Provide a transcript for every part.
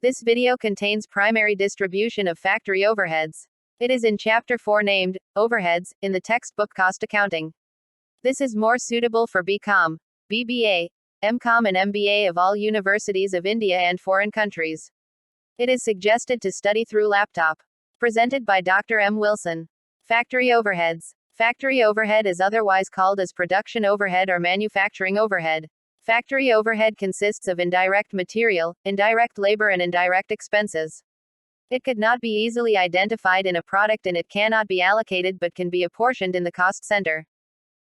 This video contains primary distribution of factory overheads. It is in Chapter 4 named, Overheads, in the textbook Cost Accounting. This is more suitable for B.Com, B.B.A, M.Com and M.B.A of all universities of India and foreign countries. It is suggested to study through laptop. Presented by Dr.M.Wilson. Factory overheads. Factory overhead is otherwise called as production overhead or manufacturing overhead. Factory overhead consists of indirect material, indirect labor and indirect expenses. It could not be easily identified in a product and it cannot be allocated but can be apportioned in the cost center.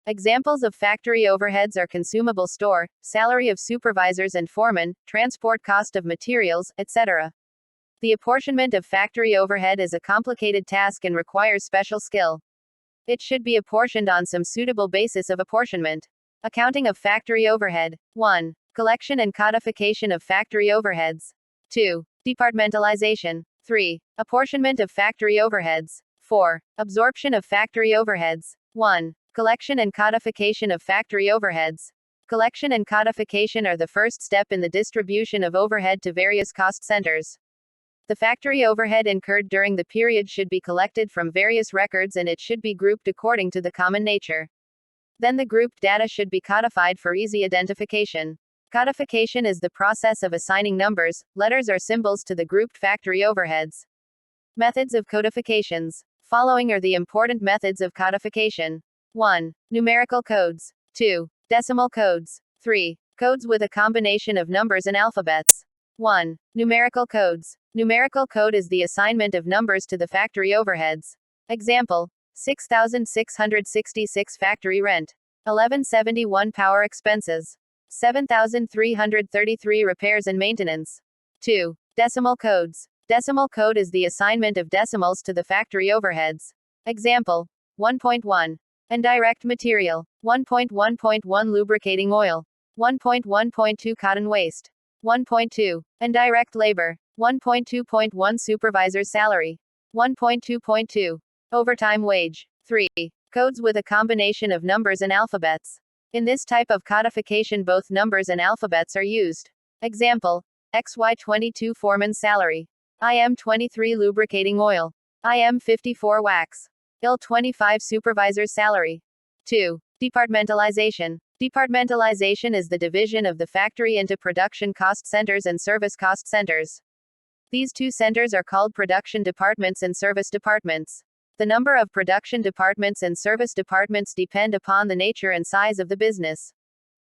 Examples of factory overheads are consumable store, salary of supervisors and foremen, transport cost of materials, etc. The apportionment of factory overhead is a complicated task and requires special skill. It should be apportioned on some suitable basis of apportionment. Accounting of factory overhead. 1. Collection and codification of factory overheads. 2. Departmentalization. 3. Apportionment of factory overheads. 4. Absorption of factory overheads. 1. Collection and codification of factory overheads. Collection and codification are the first step in the distribution of overhead to various cost centers. The factory overhead incurred during the period should be collected from various records and it should be grouped according to the common nature. Then the grouped data should be codified for easy identification. Codification is the process of assigning numbers, letters or symbols to the grouped factory overheads. Methods of codifications. Following are the important methods of codification. 1. Numerical codes. 2. Decimal codes. 3. Codes with a combination of numbers and alphabets. 1. Numerical codes. Numerical code is the assignment of numbers to the factory overheads. Example: 6,666 factory rent, 1171 power expenses, 7,333 repairs and maintenance. 2. Decimal codes. Decimal code is the assignment of decimals to the factory overheads. Example: 1.1. Indirect material, 1.1.1 lubricating oil, 1.1.2 cotton waste, 1.2. Indirect labor, 1.2.1 supervisor's salary, 1.2.2. Overtime wage. 3. Codes with a combination of numbers and alphabets. In this type of codification both numbers and alphabets are used. Example: XY22 foreman's salary, IM23 lubricating oil, IM54 wax, IL25 supervisor's salary. 2. Departmentalization. Departmentalization is the division of the factory into production cost centers and service cost centers. These two centers are called production departments and service departments. The number of production departments and service departments depend upon the nature and size of the business.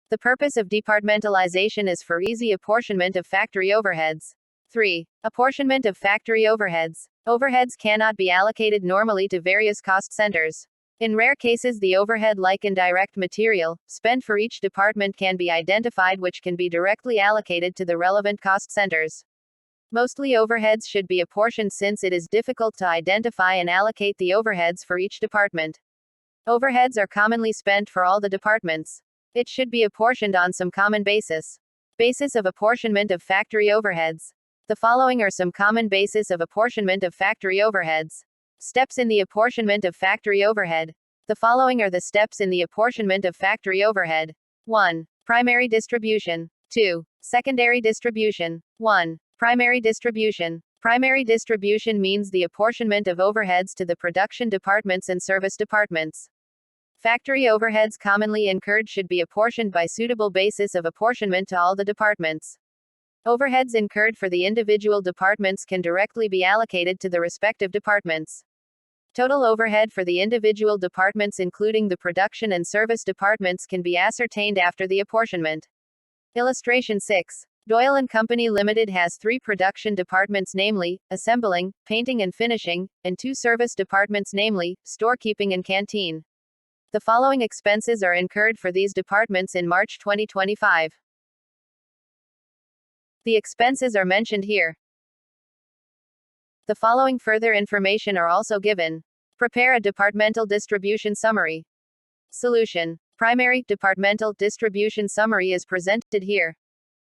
The purpose of departmentalization is for easy apportionment of factory overheads. 3. Apportionment of factory overheads. Overheads cannot be allocated normally to various cost centers. In rare cases, the overhead like indirect material spent for each department can be identified, which can be directly allocated to the relevant cost centers. Mostly overheads should be apportioned since it is difficult to identify and allocate the overheads for each department. Overheads are commonly spent for all the departments. It should be apportioned on some common basis. Basis of apportionment of factory overheads. The following are some common basis of apportionment of factory overheads. Steps in the apportionment of factory overhead. The following are the steps in the apportionment of factory overhead. 1. Primary distribution. 2. Secondary distribution. 1. Primary distribution. Primary distribution means the apportionment of overheads to the production departments and service departments. Factory overheads commonly incurred should be apportioned by suitable basis of apportionment to all the departments. Overheads incurred for the individual departments can directly be allocated to the respective departments. Total overhead for the individual departments including the production and service departments can be ascertained after the apportionment. Illustration 6. Doyle & Company Limited has 3 production departments, namely, assembling, painting and finishing, and 2 service departments, namely, storekeeping and canteen. The following expenses are incurred for these departments in March 2025. The expenses are mentioned here. The following further information are also given. Prepare a departmental distribution summary. Solution. Primary departmental distribution summary is presented here.